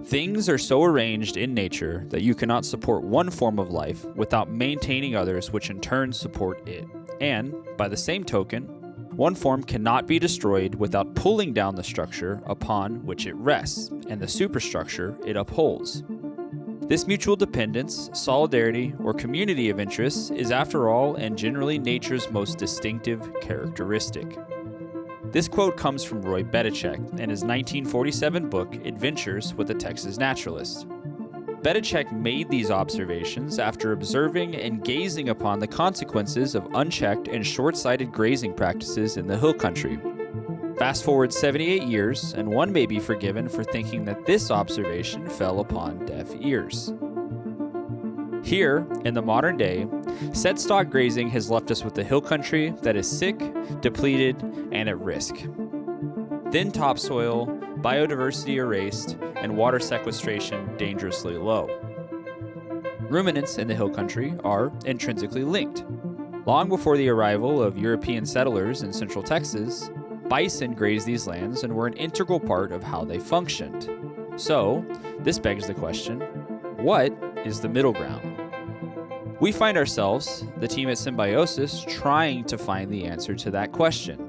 Things are so arranged in nature that you cannot support one form of life without maintaining others which in turn support it. And, by the same token, one form cannot be destroyed without pulling down the structure upon which it rests and the superstructure it upholds. This mutual dependence, solidarity, or community of interests is, after all, and generally nature's most distinctive characteristic. This quote comes from Roy Bedichek in his 1947 book, Adventures with a Texas Naturalist. Bedichek made these observations after observing and gazing upon the consequences of unchecked and short-sighted grazing practices in the hill country. Fast forward 78 years, and one may be forgiven for thinking that this observation fell upon deaf ears. Here, in the modern day, set stock grazing has left us with a hill country that is sick, depleted, and at risk. Thin topsoil, biodiversity erased, and water sequestration dangerously low. Ruminants in the hill country are intrinsically linked. Long before the arrival of European settlers in central Texas, bison grazed these lands and were an integral part of how they functioned. So, this begs the question, what is the middle ground? We find ourselves, the team at Symbiosis, trying to find the answer to that question.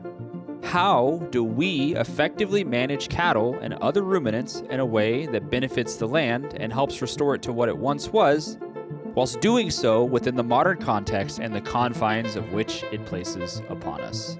How do we effectively manage cattle and other ruminants in a way that benefits the land and helps restore it to what it once was, whilst doing so within the modern context and the confines of which it places upon us?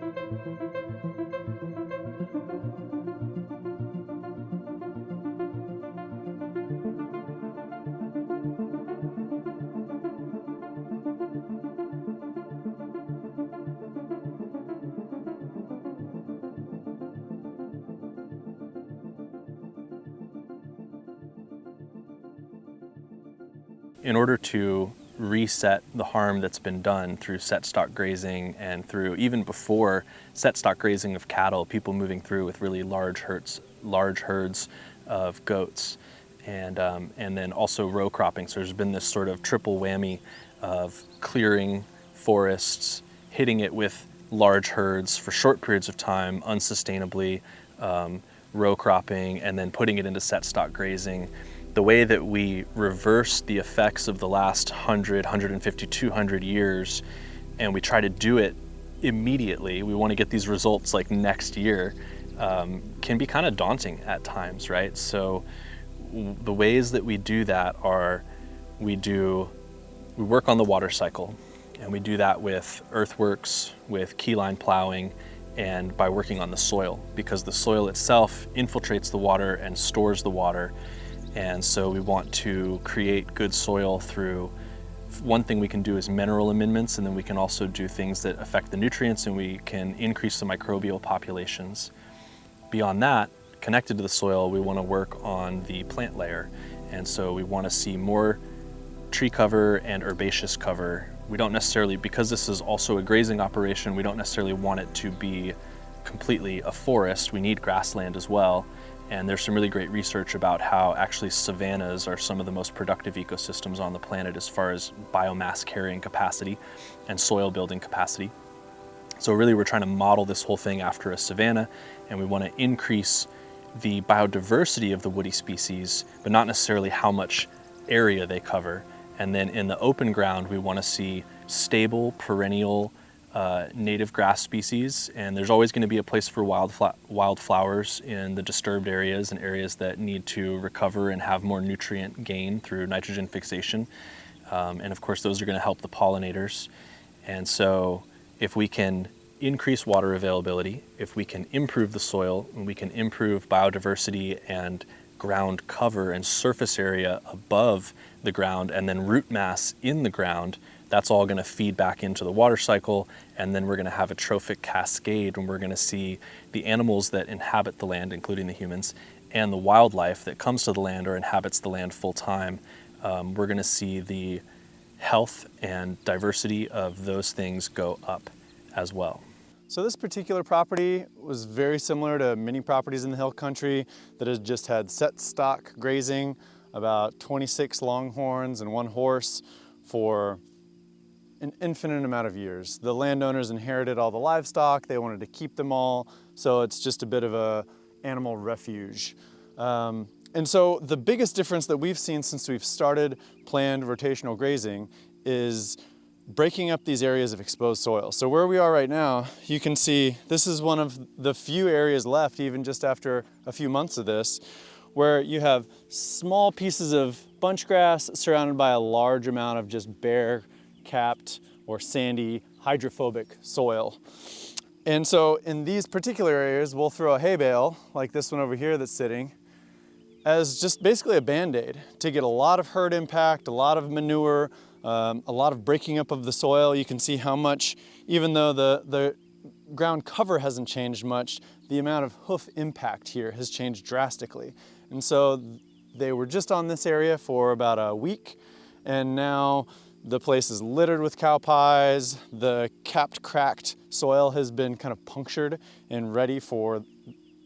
In order to reset the harm that's been done through set stock grazing and through even before set stock grazing of cattle, people moving through with really large herds of goats, and then also row cropping. So there's been this sort of triple whammy of clearing forests, hitting it with large herds for short periods of time, unsustainably, row cropping, and then putting it into set stock grazing. The way that we reverse the effects of the last 100, 150, 200 years, and we try to do it immediately, we want to get these results like next year, can be kind of daunting at times, right? So the ways that we do that are we work on the water cycle, and we do that with earthworks, with keyline plowing, and by working on the soil, because the soil itself infiltrates the water and stores the water. And so we want to create good soil through, one thing we can do is mineral amendments, and then we can also do things that affect the nutrients, and we can increase the microbial populations. Beyond that, connected to the soil, we want to work on the plant layer. And so we want to see more tree cover and herbaceous cover. We don't necessarily, because this is also a grazing operation, we don't necessarily want it to be completely a forest. We need grassland as well. And there's some really great research about how actually savannas are some of the most productive ecosystems on the planet as far as biomass carrying capacity and soil building capacity. So really we're trying to model this whole thing after a savanna, and we want to increase the biodiversity of the woody species, but not necessarily how much area they cover. And then in the open ground, we want to see stable, perennial, native grass species, and there's always going to be a place for wildflowers in the disturbed areas and areas that need to recover and have more nutrient gain through nitrogen fixation. And of course, those are going to help the pollinators. And so if we can increase water availability, if we can improve the soil, and we can improve biodiversity and ground cover and surface area above the ground, and then root mass in the ground, that's all going to feed back into the water cycle, and then we're going to have a trophic cascade, and we're going to see the animals that inhabit the land, including the humans, and the wildlife that comes to the land or inhabits the land full time. We're going to see the health and diversity of those things go up as well. So this particular property was very similar to many properties in the hill country that has just had set stock grazing, about 26 longhorns and 1 horse for an infinite amount of years. The landowners inherited all the livestock, they wanted to keep them all, so it's just a bit of a animal refuge. And so the biggest difference that we've seen since we've started planned rotational grazing is breaking up these areas of exposed soil. So where we are right now, you can see this is one of the few areas left, even just after a few months of this, where you have small pieces of bunch grass surrounded by a large amount of just bare, capped, or sandy, hydrophobic soil. And so in these particular areas, we'll throw a hay bale, like this one over here that's sitting, as just basically a Band-Aid to get a lot of herd impact, a lot of manure, a lot of breaking up of the soil. You can see how much, even though the ground cover hasn't changed much, the amount of hoof impact here has changed drastically. And so they were just on this area for about a week, and now the place is littered with cow pies. The capped, cracked soil has been kind of punctured and ready for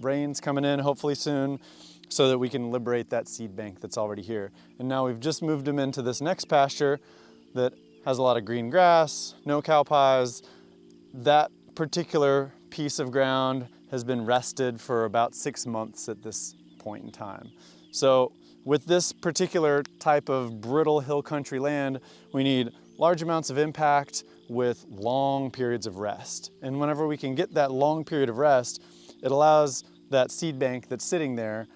rains coming in hopefully soon, so that we can liberate that seed bank that's already here. And now we've just moved them into this next pasture that has a lot of green grass, no cow pies. That particular piece of ground has been rested for about 6 months at this point in time. So with this particular type of brittle hill country land, we need large amounts of impact with long periods of rest. And whenever we can get that long period of rest, it allows that seed bank that's sitting there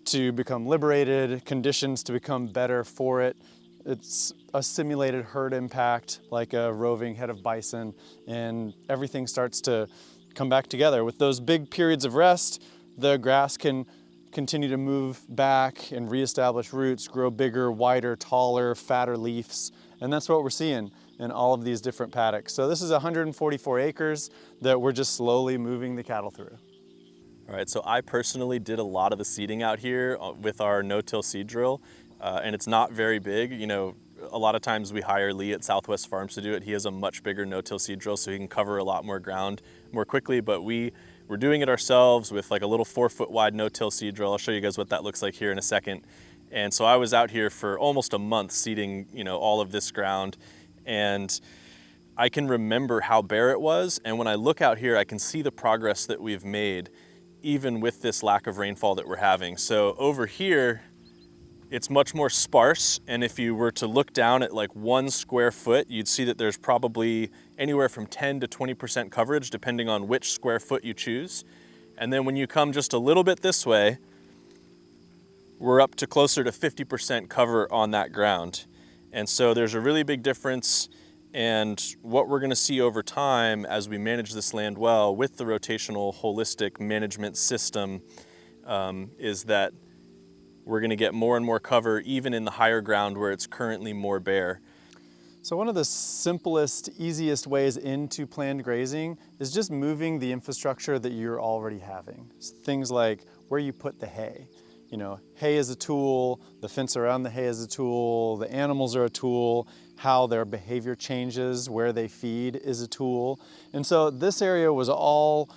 to become liberated, conditions to become better for it. It's a simulated herd impact, like a roving head of bison, and everything starts to come back together. With those big periods of rest, the grass can continue to move back and reestablish roots, grow bigger, wider, taller, fatter leaves. And that's what we're seeing in all of these different paddocks. So this is 144 acres that we're just slowly moving the cattle through. All right, so I personally did a lot of the seeding out here with our no-till seed drill, and it's not very big. You know, a lot of times we hire Lee at Southwest Farms to do it. He has a much bigger no-till seed drill, so he can cover a lot more ground more quickly, but we're doing it ourselves with like a little 4-foot wide no-till seed drill. I'll show you guys what that looks like here in a second. And so I was out here for almost a month seeding, you know, all of this ground, and I can remember how bare it was, and when I look out here, I can see the progress that we've made even with this lack of rainfall that we're having. So over here, it's much more sparse, and if you were to look down at like 1 square foot, you'd see that there's probably anywhere from 10 to 20% coverage depending on which square foot you choose. And then when you come just a little bit this way, we're up to closer to 50% cover on that ground. And so there's a really big difference, and what we're gonna see over time as we manage this land well with the rotational holistic management system is that we're gonna get more and more cover even in the higher ground where it's currently more bare. So one of the simplest, easiest ways into planned grazing is just moving the infrastructure that you're already having. Things like where you put the hay. You know, hay is a tool, the fence around the hay is a tool, the animals are a tool, how their behavior changes, where they feed is a tool. And so this area was all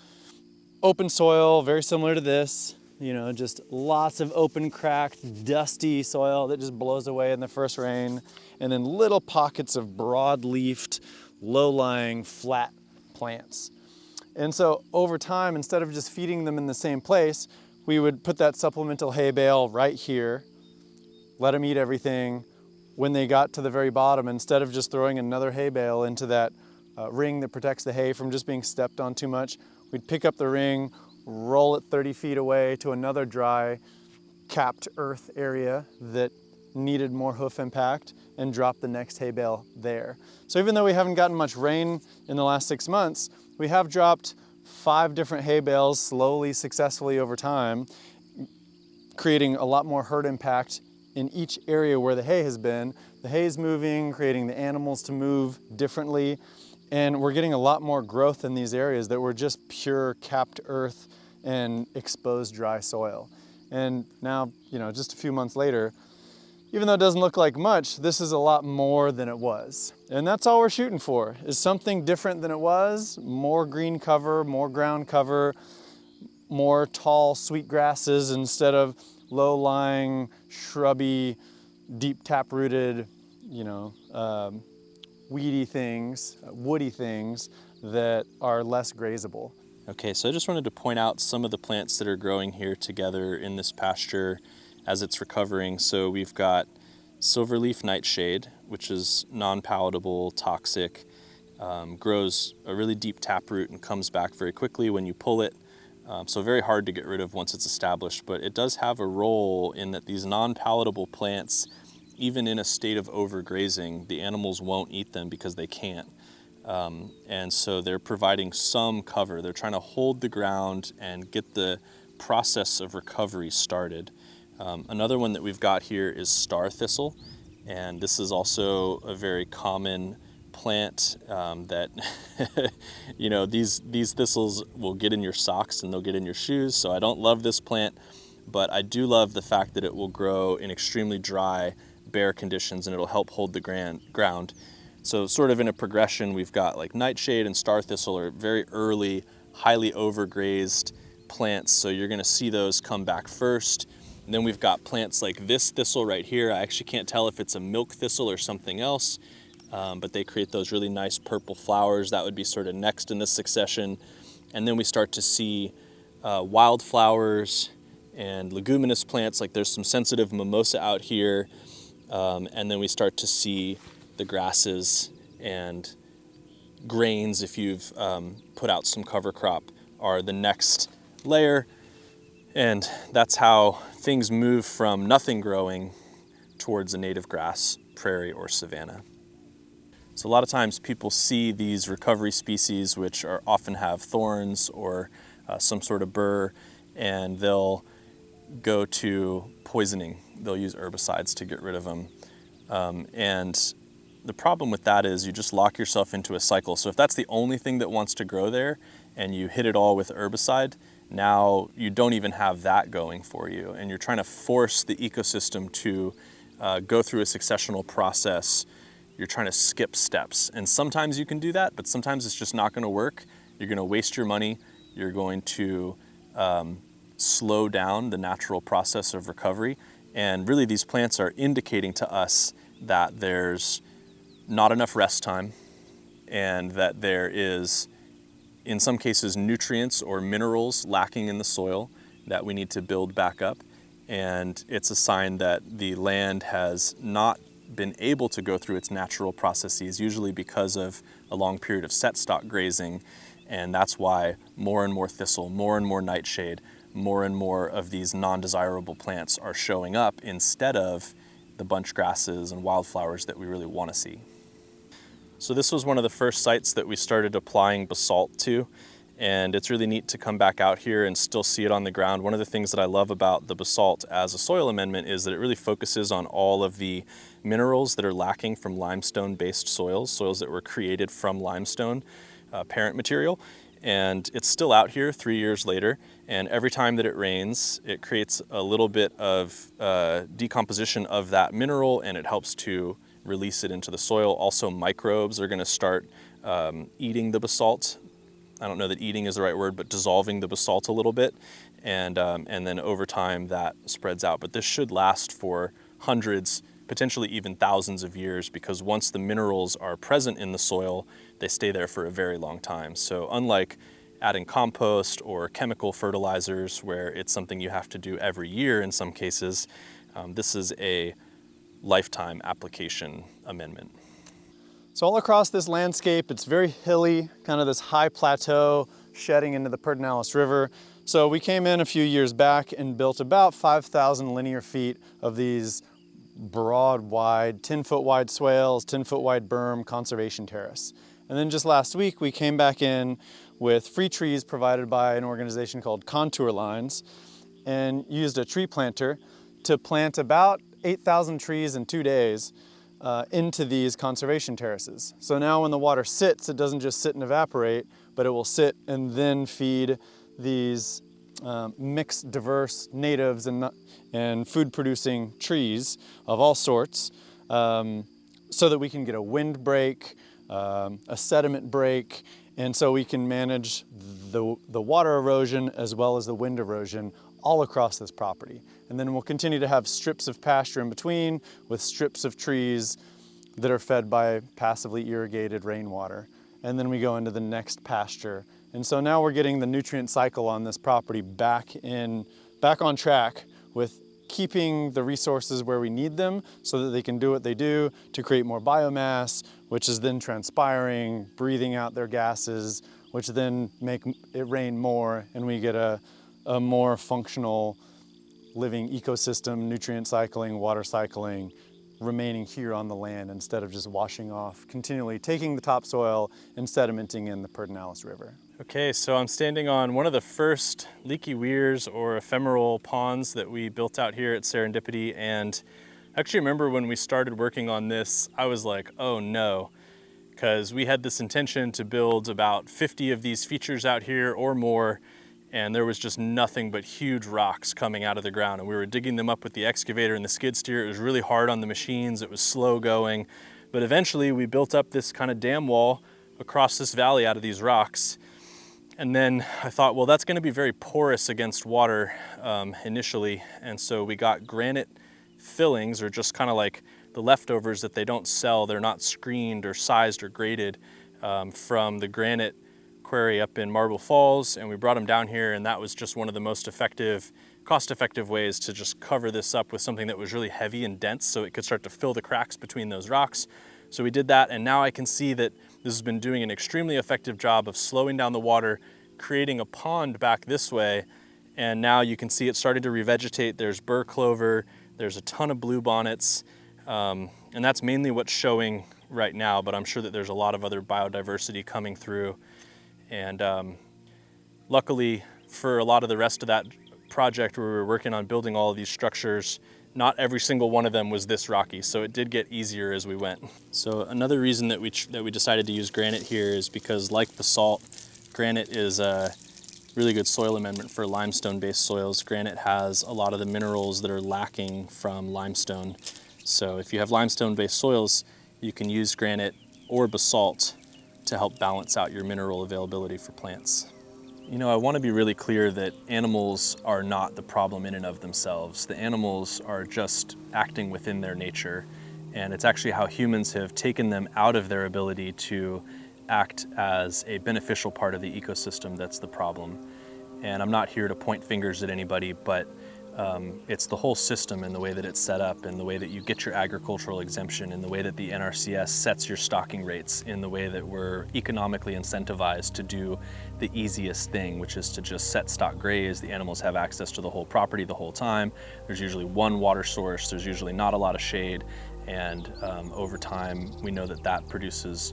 open soil, very similar to this, you know, just lots of open, cracked, dusty soil that just blows away in the first rain, and then little pockets of broad-leafed, low-lying, flat plants. And so over time, instead of just feeding them in the same place, we would put that supplemental hay bale right here, let them eat everything. When they got to the very bottom, instead of just throwing another hay bale into that ring that protects the hay from just being stepped on too much, we'd pick up the ring, roll it 30 feet away to another dry, capped earth area that needed more hoof impact, and drop the next hay bale there. So even though we haven't gotten much rain in the last 6 months, we have dropped 5 different hay bales slowly, successfully over time, creating a lot more herd impact in each area where the hay has been. The hay is moving, creating the animals to move differently, and we're getting a lot more growth in these areas that were just pure capped earth and exposed dry soil. And now, you know, just a few months later, even though it doesn't look like much, this is a lot more than it was. And that's all we're shooting for, is something different than it was, more green cover, more ground cover, more tall sweet grasses instead of low-lying, shrubby, deep tap-rooted, you know, weedy things, woody things that are less grazable. Okay, so I just wanted to point out some of the plants that are growing here together in this pasture as it's recovering. So we've got silverleaf nightshade, which is non-palatable, toxic, grows a really deep taproot and comes back very quickly when you pull it. So very hard to get rid of once it's established, but it does have a role in that these non-palatable plants, even in a state of overgrazing, the animals won't eat them because they can't. And so they're providing some cover. They're trying to hold the ground and get the process of recovery started. Another one that we've got here is star thistle, and this is also a very common plant that you know, these thistles will get in your socks and they'll get in your shoes. So I don't love this plant, but I do love the fact that it will grow in extremely dry, bare conditions, and it'll help hold the ground. So sort of in a progression, we've got like nightshade and star thistle are very early, highly overgrazed plants. So you're gonna see those come back first. And then we've got plants like this thistle right here. I actually can't tell if it's a milk thistle or something else, but they create those really nice purple flowers. That would be sort of next in this succession. And then we start to see wildflowers and leguminous plants, like there's some sensitive mimosa out here. And then we start to see the grasses and grains, if you've put out some cover crop, are the next layer. And that's how things move from nothing growing towards a native grass, prairie, or savanna. So a lot of times people see these recovery species, which often have thorns or some sort of burr, and they'll go to poisoning. They'll use herbicides to get rid of them. And the problem with that is you just lock yourself into a cycle. So if that's the only thing that wants to grow there and you hit it all with herbicide, now you don't even have that going for you. And you're trying to force the ecosystem to go through a successional process. You're trying to skip steps. And sometimes you can do that, but sometimes it's just not going to work. You're going to waste your money. You're going to slow down the natural process of recovery. And really these plants are indicating to us that there's not enough rest time, and that there is, in some cases, nutrients or minerals lacking in the soil that we need to build back up. And it's a sign that the land has not been able to go through its natural processes, usually because of a long period of set stock grazing. And that's why more and more thistle, more and more nightshade, more and more of these non-desirable plants are showing up instead of the bunch grasses and wildflowers that we really want to see. So this was one of the first sites that we started applying basalt to, and it's really neat to come back out here and still see it on the ground. One of the things that I love about the basalt as a soil amendment is that it really focuses on all of the minerals that are lacking from limestone-based soils that were created from limestone parent material. And it's still out here 3 years later, and every time that it rains, it creates a little bit of decomposition of that mineral, and it helps to release it into the soil. Also, microbes are going to start eating the basalt. I don't know that eating is the right word, but dissolving the basalt a little bit, and then over time that spreads out. But this should last for hundreds, potentially even thousands of years, because once the minerals are present in the soil, they stay there for a very long time. So unlike adding compost or chemical fertilizers, where it's something you have to do every year in some cases, this is a lifetime application amendment. So all across this landscape, it's very hilly, kind of this high plateau shedding into the Pedernales River. So we came in a few years back and built about 5,000 linear feet of these broad, wide, 10-foot wide swales, 10-foot wide berm conservation terrace. And then just last week, we came back in with free trees provided by an organization called Contour Lines, and used a tree planter to plant about 8,000 trees in 2 days into these conservation terraces. So now when the water sits, it doesn't just sit and evaporate, but it will sit and then feed these mixed, diverse natives and food-producing trees of all sorts, so that we can get a wind break, a sediment break, and so we can manage the water erosion as well as the wind erosion all across this property. And then we'll continue to have strips of pasture in between with strips of trees that are fed by passively irrigated rainwater. And then we go into the next pasture And so now we're getting the nutrient cycle on this property back on track with keeping the resources where we need them so that they can do what they do to create more biomass, which is then transpiring, breathing out their gases, which then make it rain more, and we get a more functional living ecosystem, nutrient cycling, water cycling, remaining here on the land instead of just washing off, continually taking the topsoil and sedimenting in the Pedernales River. Okay, so I'm standing on one of the first leaky weirs or ephemeral ponds that we built out here at Serendipity, and I actually remember when we started working on this, I was like, oh no, because we had this intention to build about 50 of these features out here or more, and there was just nothing but huge rocks coming out of the ground, and we were digging them up with the excavator and the skid steer. It was really hard on the machines, it was slow going, but eventually we built up this kind of dam wall across this valley out of these rocks. And then I thought, well, that's going to be very porous against water initially, and so we got granite fillings, or just kind of like the leftovers that they don't sell. They're not screened or sized or graded from the granite quarry up in Marble Falls, and we brought them down here, and that was just one of the most effective, cost-effective ways to just cover this up with something that was really heavy and dense so it could start to fill the cracks between those rocks. So we did that, and now I can see that this has been doing an extremely effective job of slowing down the water, creating a pond back this way, and now you can see it starting to revegetate. There's burr clover, there's a ton of bluebonnets, and that's mainly what's showing right now, but I'm sure that there's a lot of other biodiversity coming through. And luckily for a lot of the rest of that project where we were working on building all of these structures, not every single one of them was this rocky, so it did get easier as we went. So another reason that we decided to use granite here is because, like basalt, granite is a really good soil amendment for limestone-based soils. Granite has a lot of the minerals that are lacking from limestone. So if you have limestone-based soils, you can use granite or basalt to help balance out your mineral availability for plants. You know, I want to be really clear that animals are not the problem in and of themselves. The animals are just acting within their nature, and it's actually how humans have taken them out of their ability to act as a beneficial part of the ecosystem that's the problem. And I'm not here to point fingers at anybody, but it's the whole system and the way that it's set up, and the way that you get your agricultural exemption, and the way that the NRCS sets your stocking rates, in the way that we're economically incentivized to do the easiest thing, which is to just set stock graze. The animals have access to the whole property the whole time. There's usually one water source, there's usually not a lot of shade, and over time we know that that produces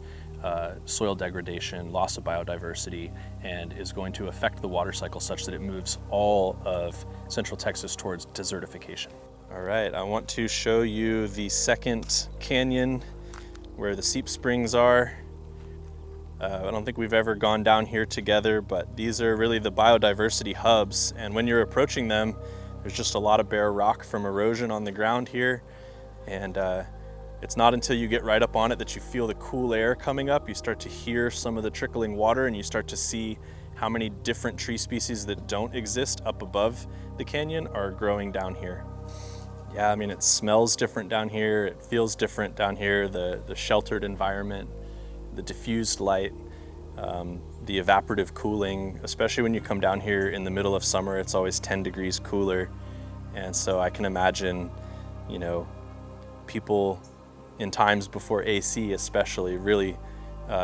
soil degradation, loss of biodiversity, and is going to affect the water cycle such that it moves all of Central Texas towards desertification. All right, I want to show you the second canyon where the seep springs are. I don't think we've ever gone down here together, but these are really the biodiversity hubs, and when you're approaching them, there's just a lot of bare rock from erosion on the ground here, and it's not until you get right up on it that you feel the cool air coming up. You start to hear some of the trickling water, and you start to see how many different tree species that don't exist up above the canyon are growing down here. Yeah, I mean, it smells different down here, it feels different down here, the sheltered environment, the diffused light, the evaporative cooling, especially when you come down here in the middle of summer, it's always 10 degrees cooler. And so I can imagine, you know, people in times before AC especially really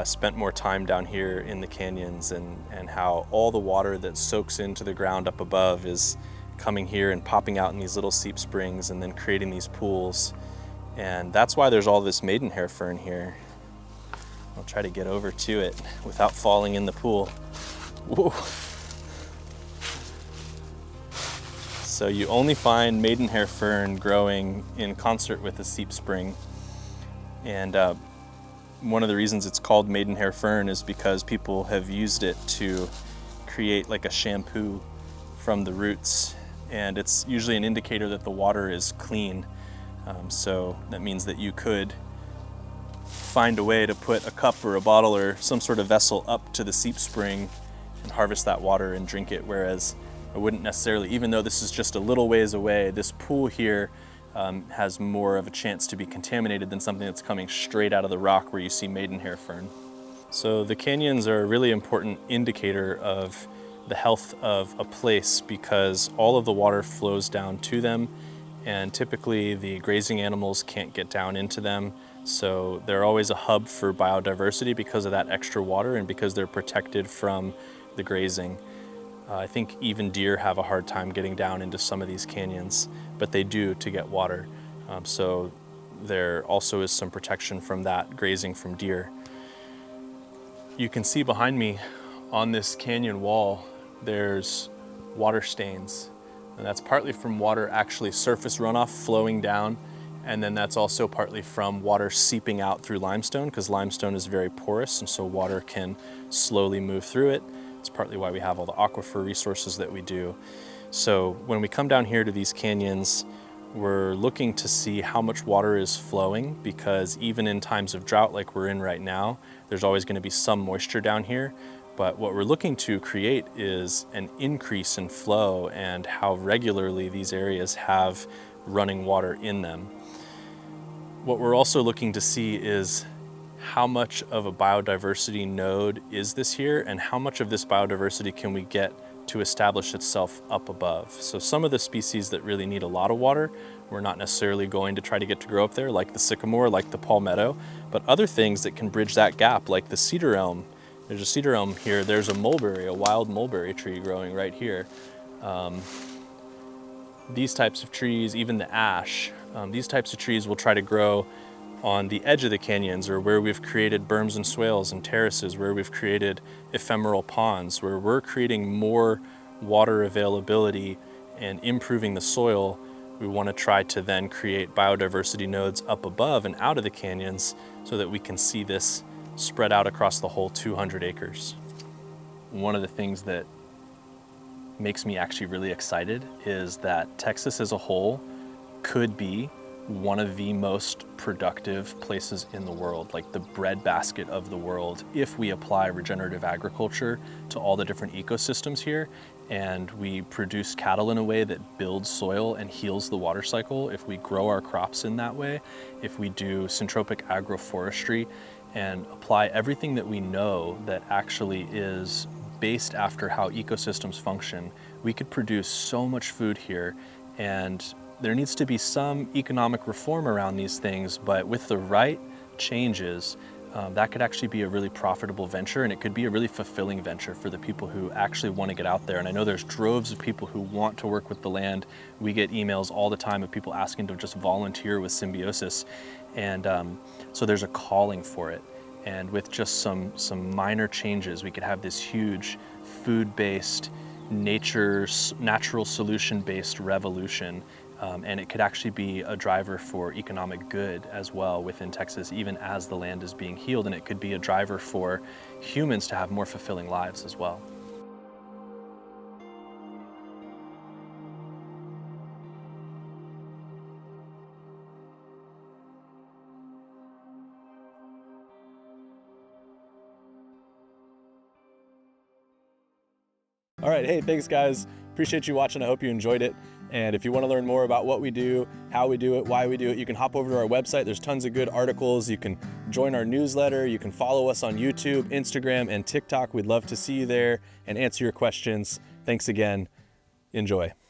spent more time down here in the canyons, and how all the water that soaks into the ground up above is coming here and popping out in these little seep springs and then creating these pools. And that's why there's all this maidenhair fern here. I'll try to get over to it without falling in the pool. Whoa. So you only find maidenhair fern growing in concert with a seep spring. And one of the reasons it's called maidenhair fern is because people have used it to create like a shampoo from the roots, and it's usually an indicator that the water is clean. So that means that you could find a way to put a cup or a bottle or some sort of vessel up to the seep spring and harvest that water and drink it, whereas I wouldn't necessarily, even though this is just a little ways away, this pool here has more of a chance to be contaminated than something that's coming straight out of the rock where you see maidenhair fern. So the canyons are a really important indicator of the health of a place because all of the water flows down to them, and typically the grazing animals can't get down into them. So they're always a hub for biodiversity because of that extra water and because they're protected from the grazing. I think even deer have a hard time getting down into some of these canyons, but they do to get water. So there also is some protection from that grazing from deer. You can see behind me on this canyon wall, there's water stains. And that's partly from water actually surface runoff flowing down. And then that's also partly from water seeping out through limestone, because limestone is very porous and so water can slowly move through it. It's partly why we have all the aquifer resources that we do. So when we come down here to these canyons, we're looking to see how much water is flowing, because even in times of drought like we're in right now, there's always going to be some moisture down here. But what we're looking to create is an increase in flow and how regularly these areas have running water in them. What we're also looking to see is how much of a biodiversity node is this here, and how much of this biodiversity can we get to establish itself up above. So some of the species that really need a lot of water, we're not necessarily going to try to get to grow up there, like the sycamore, like the palmetto, but other things that can bridge that gap, like the cedar elm. There's a cedar elm here, there's a mulberry, a wild mulberry tree growing right here. These types of trees, even the ash, these types of trees will try to grow on the edge of the canyons, or where we've created berms and swales and terraces, where we've created ephemeral ponds, where we're creating more water availability and improving the soil. We want to try to then create biodiversity nodes up above and out of the canyons so that we can see this spread out across the whole 200 acres. One of the things that makes me actually really excited is that Texas as a whole could be one of the most productive places in the world, like the breadbasket of the world, if we apply regenerative agriculture to all the different ecosystems here, and we produce cattle in a way that builds soil and heals the water cycle, if we grow our crops in that way, if we do syntropic agroforestry and apply everything that we know that actually is based after how ecosystems function, we could produce so much food here. And there needs to be some economic reform around these things, but with the right changes, that could actually be a really profitable venture, and it could be a really fulfilling venture for the people who actually want to get out there. And I know there's droves of people who want to work with the land. We get emails all the time of people asking to just volunteer with Symbiosis. And so there's a calling for it. And with just some minor changes, we could have this huge food-based, natural solution-based revolution. And it could actually be a driver for economic good as well within Texas, even as the land is being healed. And it could be a driver for humans to have more fulfilling lives as well. All right, hey, thanks guys. Appreciate you watching. I hope you enjoyed it. And if you want to learn more about what we do, how we do it, why we do it, you can hop over to our website. There's tons of good articles. You can join our newsletter. You can follow us on YouTube, Instagram, and TikTok. We'd love to see you there and answer your questions. Thanks again. Enjoy.